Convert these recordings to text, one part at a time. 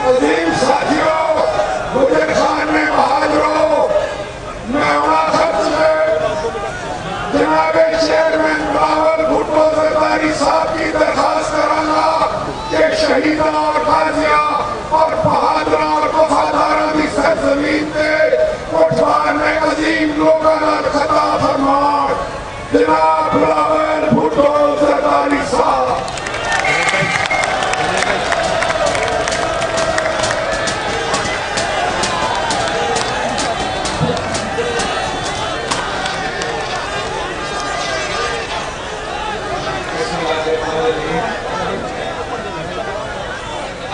عظیم ساتھیوں، گجر خان میں بہادروں، میں آخر میں جناب چیئرمین بلاول بھٹو زرداری صاحب کی درخواست کروں گا کہ شہیداں اور غازیاں اور بہادراں اور وفاداراں کی سرزمین تے اٹھوان میں عظیم لوگاں نال خطاب فرمان جناب بلاول بھٹو زرداری صاحب۔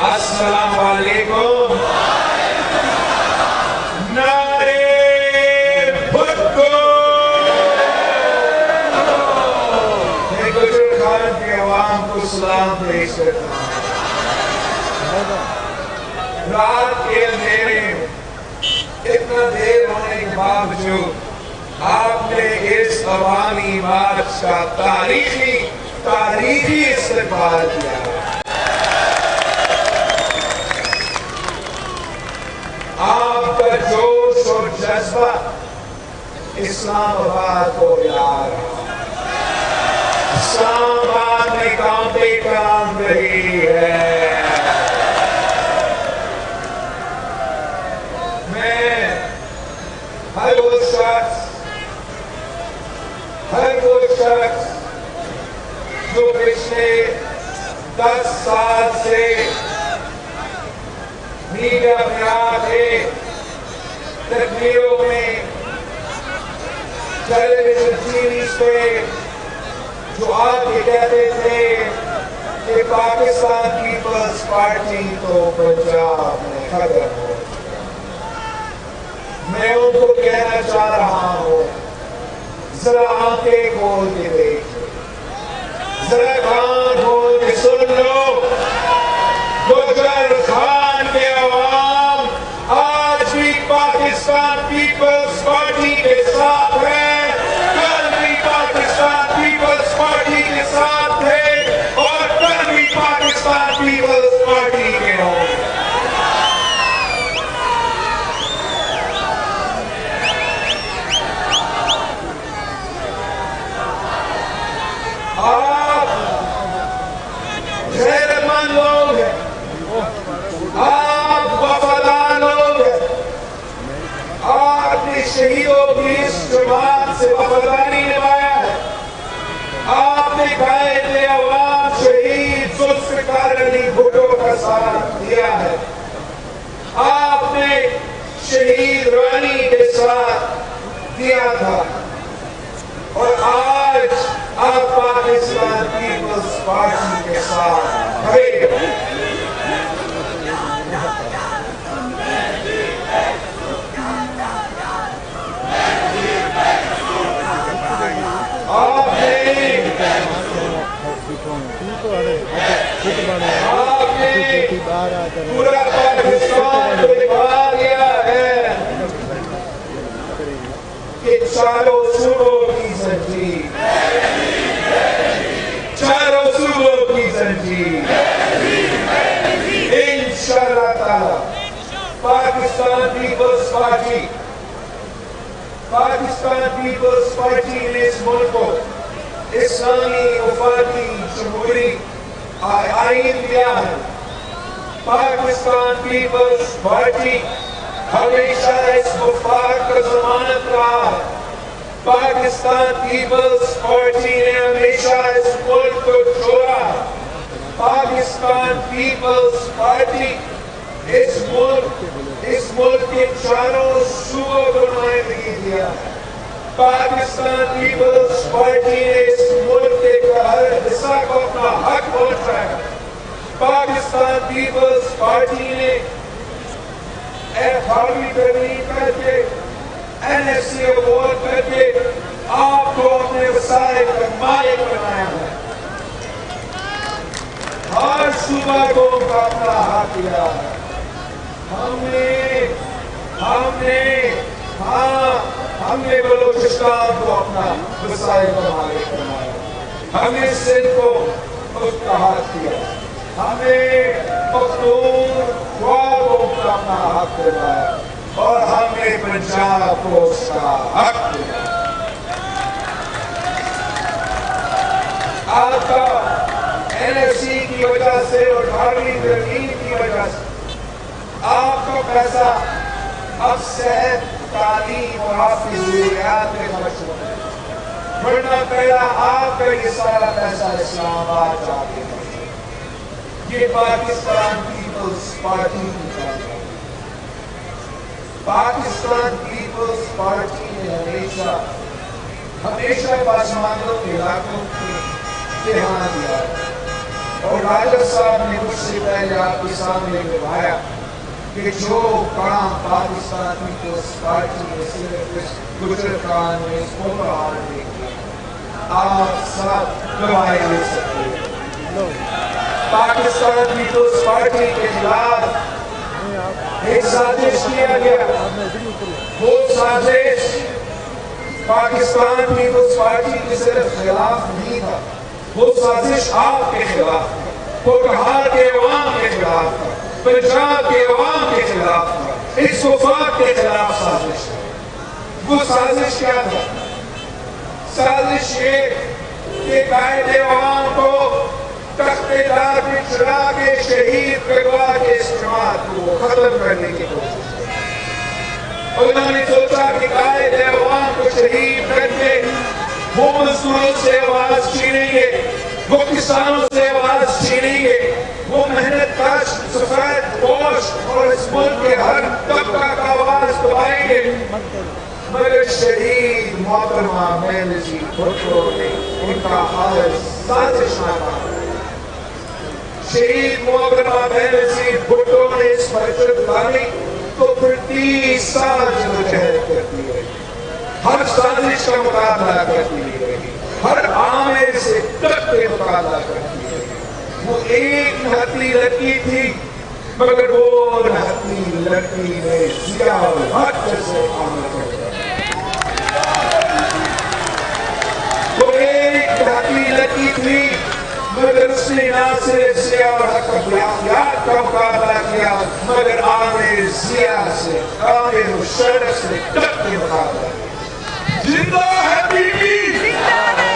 السلام علیکم۔ نعرے بھٹو۔ میں گجر خان کے عوام کو سلام پیش کرتا ہوں۔ رات کے اندھیرے میں اتنا دیر ہونے کے باوجود آپ نے اس عوامی مارچ کا تاریخی استقبال کیا۔ آپ کا جوش اور جذبہ اسلام آباد کو ملا رہا، اسلام آباد میں کانپے کام رہی ہے۔ میں ہر وہ شخص جو پچھلے 10 سال سے میڈیا میں آتے، تقریروں میں، ٹیلی ویژن سیریز پہ جو آگے کہتے تھے کہ پاکستان پیپلز پارٹی تو پنجاب میں ختم ہو، میں ان کو کہنا چاہ رہا ہوں، ذرا آنکھیں کھول کے دیکھیں، ذرا کان کھول کے سن لو۔ گجر خان کے عوام آج بھی پاکستان پیپلز پارٹی کے ساتھ ہیں، کل بھی پاکستان پیپلز پارٹی کے ساتھ تھے اور کل بھی پاکستان پیپلز پارٹی کے ہوں گے۔ آپ غیرت مند لوگ ہیں، آپ وفادار لوگ ہیں، آپ نے شہیدوں کی اس جماعت سے وفاداری نبھایا ہے، آپ نے قائد عوام شہید ذوالفقار علی بھٹو کا ساتھ دیا ہے، آپ نے شہید رانی کے ساتھ دیا تھا، اور آج آپ پاکستان پیپلز پارٹی کے ساتھ کھڑے ہیں۔ آپ نے پورا پاکستان کو دکھا دیا ہے کہ چاروں صوبوں کی زنجیر، چاروں صوبوں کی زنجیر انشاءاللہ تعالی پاکستان پیپلز پارٹی نے اس ملک کو اسلامی وفاقی جمہوری آئین دیا ہے۔ پاکستان پیپلز پارٹی ہمیشہ اس وفاق کا ضمانت رہا ہے۔ پاکستان پیپلز پارٹی نے ہمیشہ اس ملک کو چھوڑا ہے۔ پاکستان پیپلز پارٹی اس ملک کے چاروں صوبوں کو نمائندگی دیا ہے۔ پاکستان پیپلز پارٹی نے اس ملک کے ہر حصہ کو اپنا حق پہنچایا۔ پاکستان پیپلز پارٹی نے ایف-آر-وی ترمیم کر کے این ایف سی اوارڈ کر کے آپ کو اپنے وسائل کا مالک بنایا ہے۔ ہر صوبہ کو اپنا حق دیا ہے۔ ہم نے بلوچستان کو اپنا وسائل کا مالک بنایا، ہم نے سندھ کو اتحاد کیا، ہم نے پختونخوا اپنا حق دلوایا اور ہم نے پنجاب کو اس کا حق دلوایا. آپ کا NFC کی وجہ سے اور 18ویں ترمیم کی وجہ سے آپ کا پیسہ اب صحت، تعلیم اور آپ کی ضروریات میں خرچ ہوتا ہے. ورنہ پہلا آپ کا یہ سارا پیسہ اسلام آباد جاتے ہیں. یہ پاکستان پیپلز پارٹی کی طرف ہے. پاکستان پیپلز پارٹی نے ہمیشہ پسماندوں کے علاقوں کی دھیان دیا اور راجہ صاحب نے مجھ سے پہلے آپ کے سامنے کروایا کہ جو کام پاکستان پیپلز پارٹی نے صرف گجر خان نے اس کو بہار دے کیا آپ سب گواہی دے سکتے ہیں. پاکستان پیپلز پارٹی کے خلاف ایک سازش کیا گیا. وہ سازش پاکستان پیپلز پارٹی کے صرف خلاف نہیں تھا, وہ سازش آپ کے خلاف تھا, وہ بہار کے عوام کے خلاف تھا, پنجاب کے عوام کے خلاف تھا, اس وفاق کے خلاف سازش تھا. وہ سازش کیا تھا؟ سازش یہ کہ قائد عوام کو تخت دار پہ چڑھا کے شہید کروا کے اس جماعت کو ختم کرنے کی کوشش کی. انہوں نے سوچا کہ قائد عوام کو شہید کر کے وہ مزدوروں سے آواز چھینیں گے, وہ کسانوں سے آواز چھینیں گے, وہ محنت کش سفید پوش اور اس ملک کے ہر طبقہ کا آواز دبائیں گے. مگر شہید محترمہ بینظیر بھٹو نے ان کا حال سازش ناکام. شہید محترمہ بینظیر بھٹو نے اس پر چڑھائی تو پھر 30 سال جدوجہد کرتی رہی, ہر سازش کا مقابلہ کرتی رہی, ہر عامل سے ڈٹ کے مقابلہ کرتی رہی. وہ ایک نہتی لڑکی تھی مگر وہ نہتی لڑکی نے ضیاء الحق سے عمل کر دیا. وہ ایک نہتی لڑکی تھی مگر اس نے نہ صرف ضیاء الحق کا مقابلہ کیا مگر عامر ضیاء سے, عامر مشرف سے ڈٹ کے مقابلہ کیا. زندہ ہے بی بی,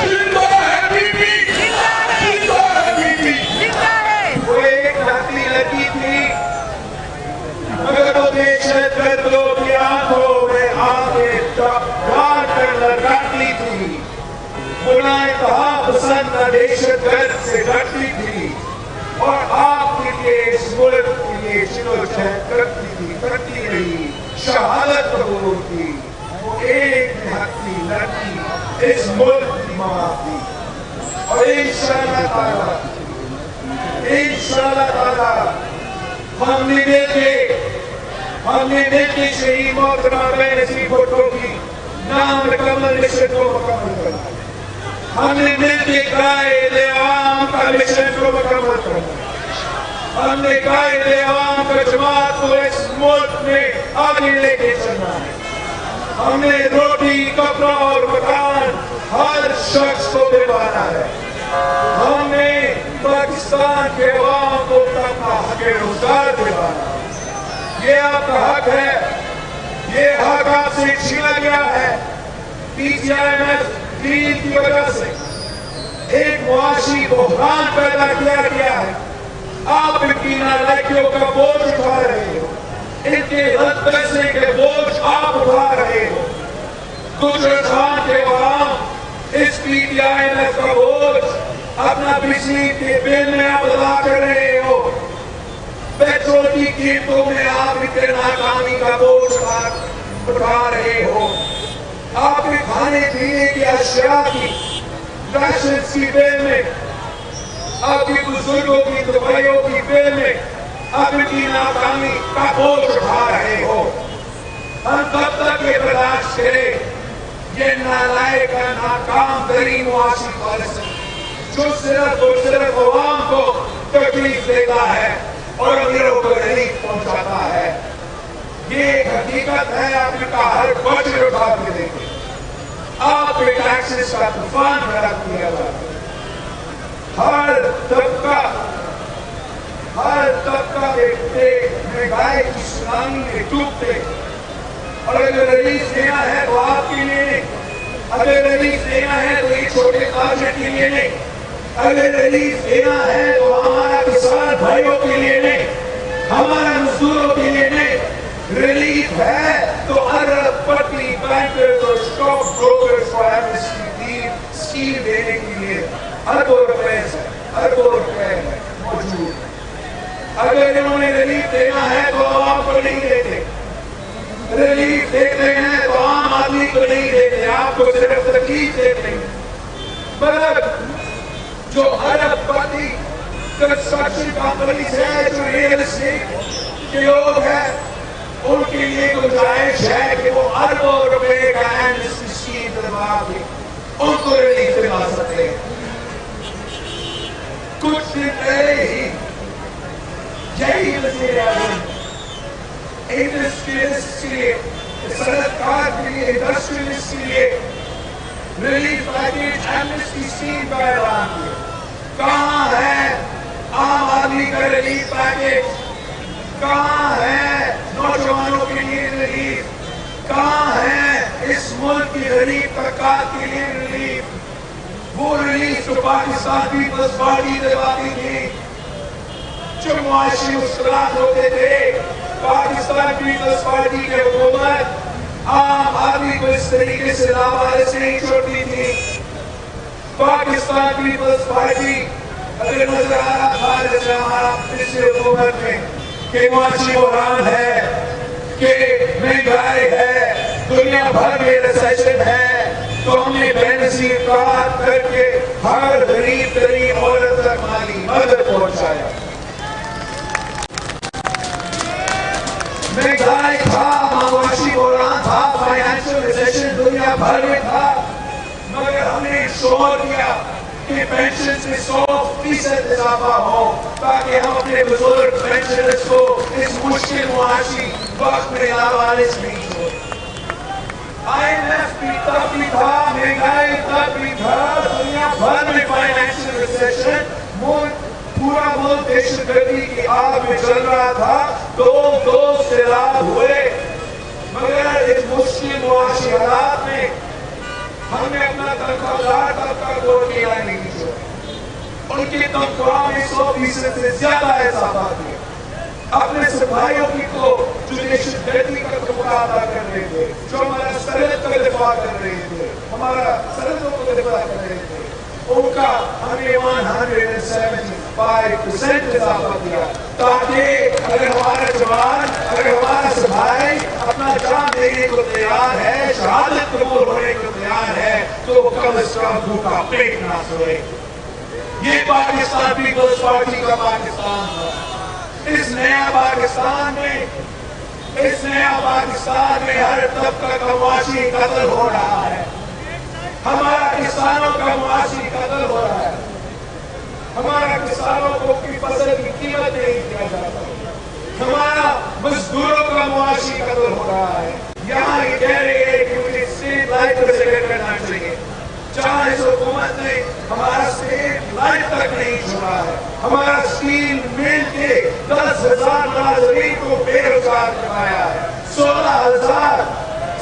زندہ ہے بی بی, زندہ ہے بی بی. وہ ایک نہتی لڑکی تھی مگر وہ دہشت گردوں کی آنکھوں میں آنکھیں ڈال کر لڑکاتی تھی. وہ نا انتہا پسند نہ دہشت گرد سے ڈرتی تھی اور آپ کے لیے اس ملک کے لیے جدوجہد کرتی رہی, شہادت قبول کی. وہ ایک نہتی لڑکی اس ملک کی ماں تھی اور انشاءاللہ تعالی ہم نے مل کے شہید محترمہ بینظیر بھٹو کی نامکمل مشن کو مکمل کرنا. ہم نے مل کے قائد عوام کا مشن کو مکمل کرنا. ہم نے قائد عوام کا جماعت کو اس ملک میں آگے لے کے چلنا ہے. ہم نے روٹی, کپڑا اور مکان ہر شخص کو دلوانا ہے. ہم نے پاکستان کے عوام کو اپنا حق روزگار دلوانا ہے. یہ آپ کا حق ہے, یہ حق آپ سے چھینا گیا ہے. PGIMF ڈیل کی وجہ سے ایک معاشی بحران پیدا کیا گیا ہے. آپ ان کی نالائکیوں کا بوجھ اٹھا رہے ہو, ان کے غلط فیصلے کے بوجھ آپ اٹھا رہے ہو. گجر خان کے عوام اس PGIMF کا بوجھ اپنا بجلی کے بل میں آپ ادا کر رہے ہو. پیٹرول کی قیمتوں میں آپ اتنے ناکامی کا بوجھ اٹھا رہے ہو. آپ کے کھانے پینے کی اشیاء کی راشنز کی بل میں, آپ کی بزرگوں کی دوائیوں کی بل میں آپ کی ناکامی کا بوجھ اٹھا رہے ہو. ہم کب تک یہ برداشت کریں؟ یہ نالائق کا ناکام ترین معاشی پالیسی جو صرف اور صرف عوام کو تکلیف دیتا ہے اور امیروں کو ریلیف پہنچاتا ہے. یہ ایک حقیقت ہے. آپ کا ہر بجٹ اٹھا کے دیکھیں, آپ پہ ٹیکسز کا طوفان کھڑا کیا جاتا ہے. ہر طبقہ مہنگائی کی پاکستانی میں ڈوبتے. اور اگر ریلیز دینا ہے تو آپ کے لیے نہیں, اگر ریلیز دینا ہے تو ایک چھوٹے تاجر کے لیے نہیں, اگر ریلیز دینا ہے تو ہمارا کسان بھائیوں کے لیے نہیں, ہمارا مزدوروں کے لیے نہیں. ریلیف ہے تو ارب پتی بینکرز اور اسٹاک بروکرز کو ایمنسٹی اسکیم دینے کے لیے اربوں روپے ہے موجود. اگر انہوں نے ریلیف دینا ہے تو عوام کو نہیں دیتے, ریلیف دیتے ہیں تو عام آدمی کو نہیں دیتے, آپ کو صرف تکلیف دیتے ہیں. مگر جو ارب پتی کنسٹرکشن کمپنیز ہیں, جو ریئل اسٹیٹ کے لوگ ہیں, ان کے لیے گنجائش ہے کہ وہ اربوں روپے کا ایمنسٹی اسکیم دلوا کے ان کو ریلیف دلا سکتے ہیں. کچھ دن پہلے ہی یہی وزیر اعظم انڈسٹریلسٹ کے لیے, صنعت کار کے لیے, انڈسٹریلسٹ کے لیے ریلیف پیکیج ایمنسٹی اسکیم کا اعلان کیا. کہاں ہے عام آدمی کا ریلیف پیکیج؟ کہاں ہے نوجوانوں کے لیے ریلیف؟ کہاں ہے اس ملک کی غریب طبقات کے لیے ریلیف؟ وہ ریلیف جو پاکستان پیپلز پارٹی دلواتی تھی, جو معاشی مشکلات ہوتے تھے, پاکستان پیپلز پارٹی کی حکومت عام آدمی کو اس طریقے سے لاوارث نہیں چھوڑتی تھی. پاکستان پیپلز پارٹی اگر نظر آ رہا تھا جیسے ہمارا پچھلے حکومت میں کہ معاشی بحران ہے, کہ مہنگائی ہے, دنیا بھر میں ریسیشن ہے, تو ہم نے بے نظیر کار کر کے ہر غریب ترین عورت تک مالی مدد پہنچایا. مہنگائی تھا, معاشی بحران تھا, فائنینشل ریسیشن دنیا بھر میں تھا, مگر ہم نے شور کیا کہ پینشن سے 100% اضافہ ہو تاکہ ہم اپنے بزرگ پینشنرز کو اس مشکل معاشی وقت میں لاوارث نہیں چھوڑیں. IMF بھی تب بھی تھا, مہنگائی تب بھی تھا, دنیا بھر میں فائنینشل ریسیشن, پورا ملک دہشت گردی کی آگ میں چل رہا تھا, دو سیلاب ہوئے, مگر اس مشکل معاشی حالات میں ہم نے اپنا تنخواہ دار طبقہ کو اکیلا نہیں چھوڑا. ان کی تنخواہ میں 100% سے زیادہ اضافہ کیا. اپنے سپاہیوں کی کو جو دہشت گردی کا ٹکڑا ادا کر رہے تھے, جو ہمارا سرحد کا دفاع کر رہے تھے, ہمارا سرحدوں کو دفاع کر رہے تھے, ان کا ہم نے 175% اضافہ کیا تاکہ اگر ہمارا جوان, اگر ہمارا سپاہی اپنا جان دینے کو تیار ہے, شہادت قبول ہونے کو تیار ہے, تو کم از کم بھوکا پیٹ نہ سوئے. یہ پاکستان پیپلز پارٹی کا پاکستان تھا. اس نیا پاکستان میں ہر طبقہ کا معاشی قتل ہو رہا ہے. ہمارا کسانوں کا معاشی قتل ہو رہا ہے. ہمارا کسانوں کو کی فصل کی قیمت نہیں دیا جاتا. ہمارا مزدوروں کا معاشی قتل ہو رہا ہے. یہاں یہ کہہ رہے ہیں کہ مجھے اسٹریٹ لائٹ پر سے کرنا چاہیے, جہاں اس حکومت نے ہمارا اسٹریٹ لائٹ تک نہیں چھوڑا ہے. ہمارا اسٹیل مل کے 10,000 ملازمین کو بے روزگار بنایا ہے. 16,000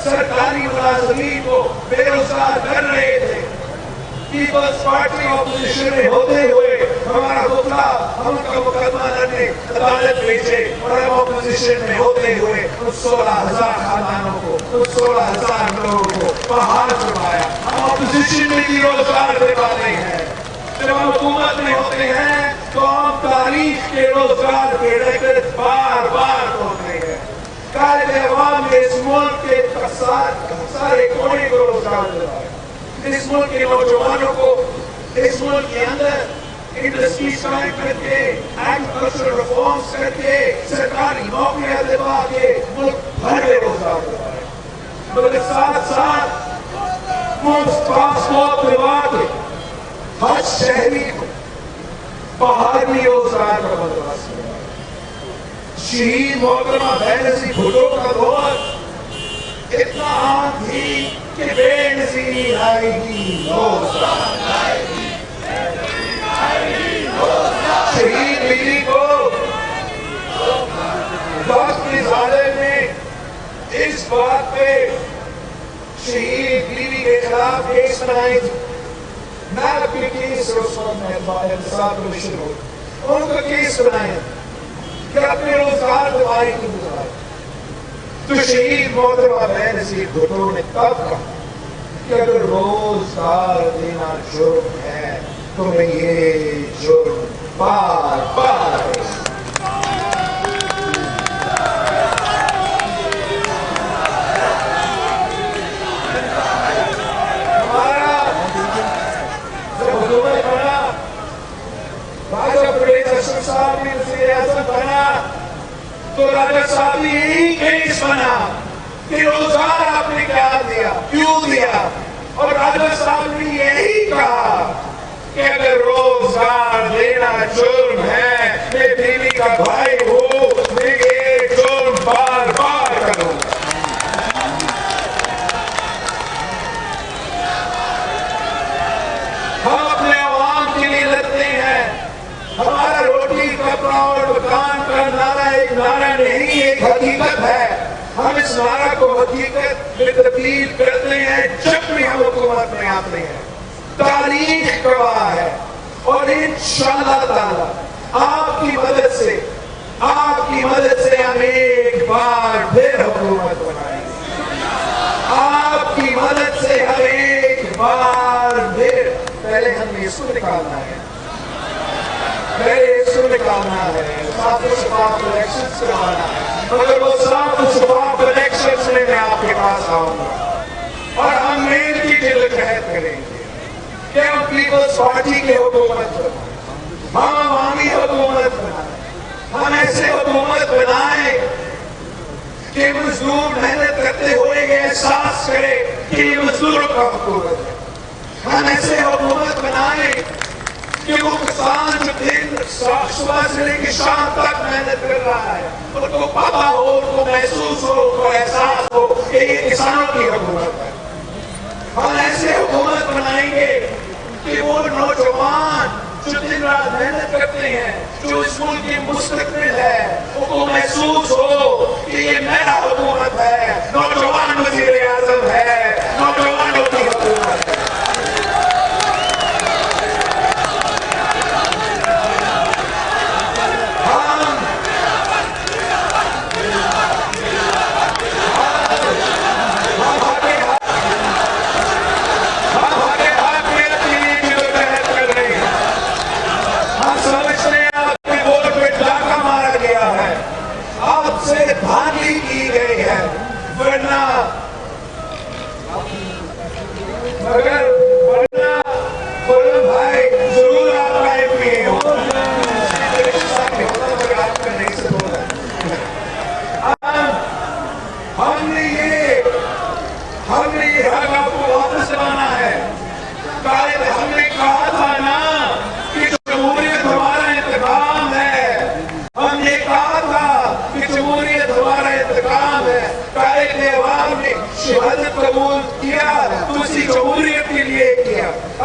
سرکاری ملازمین کو بے روزگار کر رہے تھے. پیپلز پارٹی اپوزیشن میں ہوتے ہوئے ہمارا پتلا ہم کا مقدمہ لڑنے عدالت بھیجے, اور ہم اپوزیشن میں ہوتے ہوئے ان 16,000 خاندانوں کو, ان 16,000 لوگوں کو پہاڑ چڑھایا. ہم اپوزیشن میں بھی روزگار دے پاتے ہیں. جب ہم حکومت میں ہوتے ہیں تو ہم تاریخ کے روزگار کے ریکارڈ بار بار توڑتے ہیں. قائد عوام نے اس ملک کے سارے کونے کو روزگار دیا. اس ملک کے نوجوانوں کو اس ملک کے اندر انڈسٹریز قائم کر کے, ایگریکلچرل ریفارمز کر کے, سرکاری نوکریاں دلوا کے ملک بھر میں روزگار دیا ہے. مگر ساتھ ساتھ مفت پاسپورٹ دلوا کے ہر شہری کو باہر روزگار کا بندوبست کیا. شہید محترمہ بینظیر بھٹو کا دور اتنا عام تھی کہ بے نظیر آئے گی روزگار. شہید بیوی کو وقت کے عدالت نے اس بات پہ شہید بیوی کے خلاف کیس بنائی تھی، نہ اپنی کیس رسول میں احتساب مشن ہو، ان کو کیس بنایا کہ اپنے روزگار دبائی کی گزار. تو شہید محترمہ بہن نصیر بھٹو نے تب کہا کہ اگر روزگار دینا جرم ہے تو میں یہ جرم بار بار ہمارا جب حکومت بنا، راجہ پرویز اشرف صاحب نے وزیر اعظم بنا تو راجہ صاحب نے یہی کیس بنا کہ روزگار آپ نے کیا دیا، کیوں دیا، اور راجہ صاحب نے یہی کہا کہ اگر روزگار دینا جرم ہے، میں بیوی کا بھائی ہوں، میں یہ جرم بار بار کروں. ہم اپنے عوام کے لیے لڑتے ہیں. ہمارا روٹی کپڑا اور مکان کا نعرہ ایک نعرہ نہیں، ایک حقیقت ہے. ہم اس نعرہ کو حقیقت میں تبدیل کرتے ہیں جب بھی ہم حکومت میں آتے ہیں. تاریخ گواہ ہے، اور انشاءاللہ تعالی آپ کی مدد سے ہم ایک بار پھر حکومت بنائیں گے. آپ کی مدد سے ہم ایک بار پھر، پہلے ہم نے اس کو نکالنا ہے، صاف و شفاف الیکشنز کروانا ہے. مگر وہ صاف و شفاف الیکشنز میں آپ کے پاس آؤں گا اور ہم مل کے جہد کریں گے کہ ہم پیپلز پارٹی کے حکومت بنائیں، ہم عوامی حکومت بنائیں. ہم ایسے حکومت بنائیں کہ مزدور محنت کرتے ہوئے یہ احساس کرے کہ یہ مزدوروں کا حکومت ہے. ہم ایسے حکومت بنائیں کہ وہ کسان جو دن صبح سے لے کے شام تک محنت کر رہا ہے، ان کو پتا ہو، ان کو محسوس ہو، ان کو احساس ہو کہ یہ کسانوں کی حکومت ہے. ہم ایسے حکومت بنائیں گے کہ وہ نوجوان جو دن رات محنت کرتے ہیں، جو اس ملک کی مستقبل ہے، ان کو محسوس ہو کہ یہ میرا حکومت ہے، نوجوان وزیر اعظم ہے، نوجوانوں کی حکومت ہے.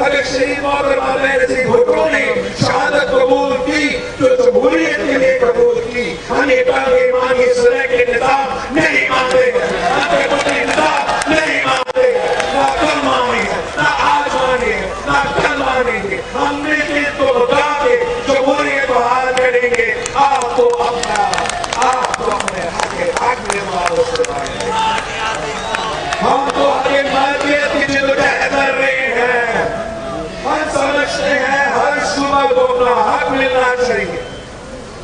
اگر شہید محترمہ بہن نصیر بھٹو نے شہادت قبول کی تو جمہوریت کے لیے قبول کی. ہم یہ پارلیمان اس طرح کے نظام نہیں مانتے، نظام نہیں مانتے، نہ کل مانیں گے، نہ آج مانیں گے، نہ کل مانیں گے. ہم مل کے تو بتا کے جمہوریت بحال کریں گے. آپ کو اپنے حق میں معلوم کرائیں گے. ہم تو آگے مالکیت کی جدوجہد کر رہے ہیں. ہم سمجھتے ہیں ہر صوبہ کو اپنا حق ملنا چاہیے،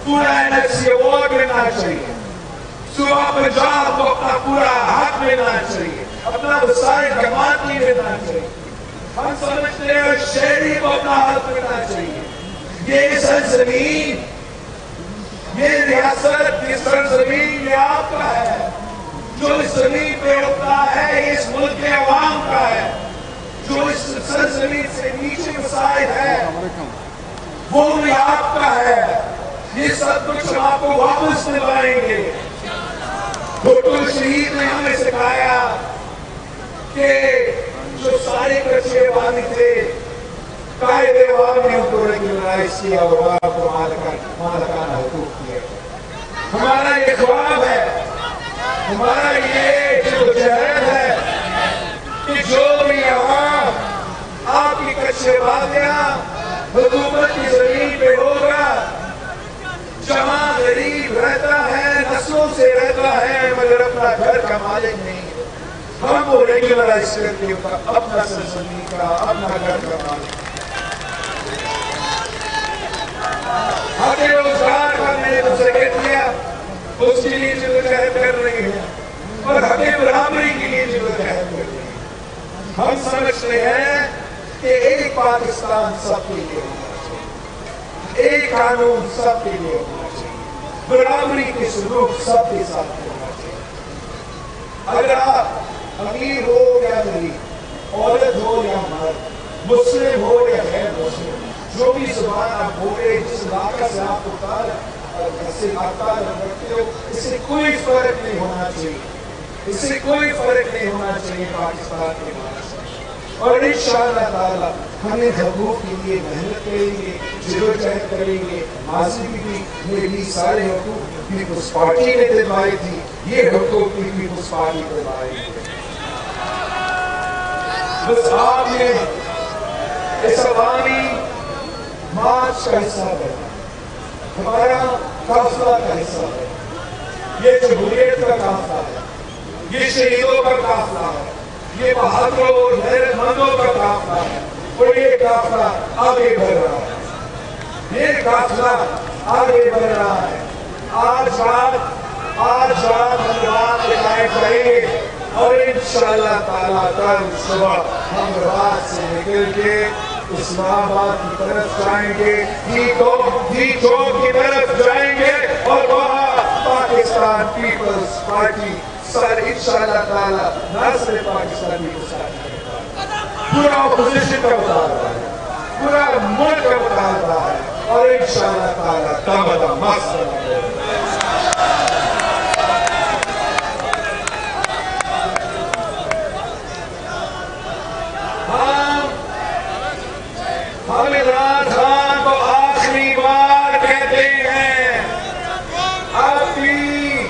پورا NLC ایوارڈ ملنا چاہیے، صوبہ پنجاب کو اپنا پورا حق ملنا چاہیے، اپنا وسائل جماعتی ملنا چاہیے. ہم سمجھتے ہیں شہری کو اپنا حق ملنا چاہیے. یہ سرزمین، یہ ریاست، یہ سرزمین یہ آپ کا ہے. جو اس زمین پہ اٹھتا ہے اس ملک کے عوام کا ہے. جو اس سرزمین سے نیچے وسائل ہے وہ بھی آپ کا ہے. یہ سب کچھ آپ کو واپس دلوائیں گے. بھٹو شہید نے ہمیں سکھایا کہ جو سارے کچھے بانی تھے قائد عوام نے ان کو ریگولرائز کیا اور آپ کو مالکانہ حقوق کیا. ہمارا یہ خواب ہے ہمارا یہ جدوجہد ہے کہ جو بھی یہاں آپ کی کچے وادیاں حکومت کی زمین پہ ہوگا، جہاں غریب رہتا ہے، نسلوں سے رہتا ہے، مگر اپنا گھر کا مالک نہیں، ہم وہ ریگولرائز کر کے اپنا سرزمین کا، اپنا گھر کا مالک۔ ہمیں روزگار کا میں نے تو ذکر کیا، اس کے لیے جدوجہد کر رہی ہے، اور ہمیں برابری کے لیے جدوجہد کر رہی ہے۔ ہم سمجھتے ہیں کہ ایک پاکستان سب کے لیے ہونا چاہیے، ایک قانون سب کے لیے ہونا چاہیے، برابری کے سلوک سب کے ساتھ ہونا چاہیے۔ اگر آپ امیر ہو یا غریب، عورت ہو یا مرد، مسلم ہو یا غیر مسلم، جو بھی زبان آپ بولے، جس علاقہ سے آپ کو تعلق رکھتے ہو، اس سے کوئی فرق نہیں ہونا چاہیے، اس سے کوئی فرق نہیں ہونا چاہیے پاکستان کے بعد۔ اور انشاءاللہ تعالی ہمیں حقوق کے لیے محنت کریں گے، جدوجہد کریں گے۔ ماضی بھی میری سارے حقوق پیپلز پارٹی نے دلوائے تھی، یہ حقوق بھی پیپلز پارٹی دلوائے تھے۔ بس آپ نے اس عوامی مارچ کا حصہ بنا، ہمارا قافلہ کا حصہ ہے، یہ جمہوریت کا قافلہ ہے، یہ شہیدوں کا قافلہ ہے، یہ بہادروں اور غیرت مندوں کا قافلہ ہے، اور یہ قافلہ آگے بڑھ رہا ہے، یہ قافلہ آگے بڑھ رہا ہے۔ آج رات ہم رات قائم کریں گے، اور انشاءاللہ تعالیٰ کل صبح ہم رات سے نکل کے اسلام آباد کی طرف جائیں گے، جی چوک کی طرف جائیں گے، اور وہاں پاکستان پیپلز پارٹی سر انشاءاللہ تعالیٰ نہ صرف پاکستان پیپلز پارٹی پورا اپوزیشن کا مطالبہ ہے، پورا ملک کا مطالبہ ہے، اور انشاءاللہ تعالیٰ دم مست ہے۔ ہم عمران خان کو آخری بار کہتے ہیں، اب بھی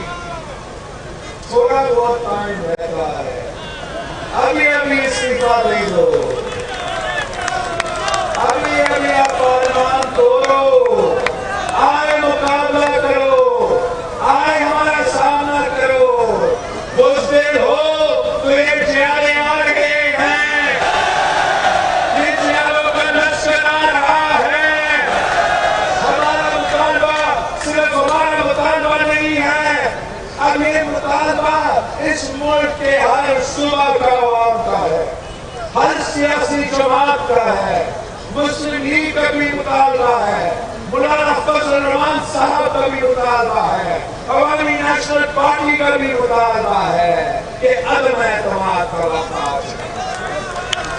تھوڑا بہت ٹائم رہتا ہے، ابھی استعفا دے دو، ابھی آپ پارلیمان توڑو، آئے مقابلہ کرو، آئے ہمارا سامنا کرو، بزدل ہو تو یہ جیالے آ گئے ہیں، یہ جیالوں کا لشکر آ رہا ہے، ہمارا مطالبہ صرف ہمارا مطالبہ نہیں ہے، اب یہ مطالبہ اس ملک کے ہر صوبہ کا عوام کا ہے، ہر سیاسی جماعت کا ہے، مسلم لیگ کا بھی مطالبہ ہے، مولانا فضل الرحمان صاحب کا بھی مطالبہ ہے، عوامی نیشنل پارٹی کا بھی مطالبہ ہے کہ عدم اعتماد کا وقت آ چکا ہے،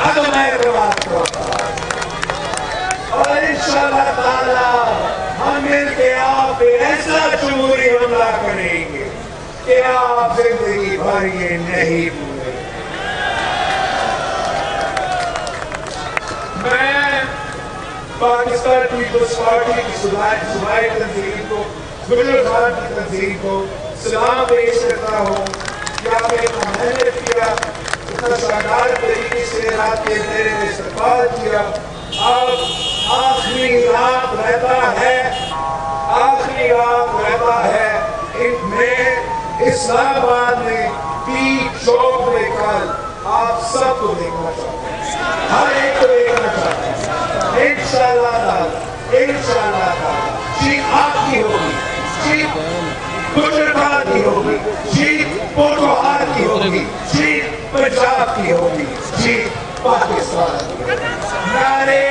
عدم اعتماد کا وقت آ چکا ہے، اور انشاءاللہ تعالی ہم مل کے آپ پہ ایسا جمہوری حملہ کریں گے کہ آپ زندگی بھر یہ نہیں بھولیں۔ میں پاکستان پیپلز پارٹی کی صوبائی تنظیم کو، گجر خان کی تنظیم کو سلام پیش کرتا ہوں کہ آپ نے اتنا محنت کیا، اتنا شاندار طریقے سے رات کے اندھیرے میں استقبال کیا۔ اب آخری رات رہتا ہے ان میں اسلام آباد میں پیک چوک میں کل آپ سب کو دیکھنا چاہتے ہیں، ہر ایک کو دیکھنا چاہتے ہیں، انشاءاللہ تعالی جیت آپ کی ہوگی، جیت گجر خان کی ہوگی، جیت بھٹو کی ہوگی، جیت پنجاب کی ہوگی، جیت پاکستان کی ہوگی۔ نعرے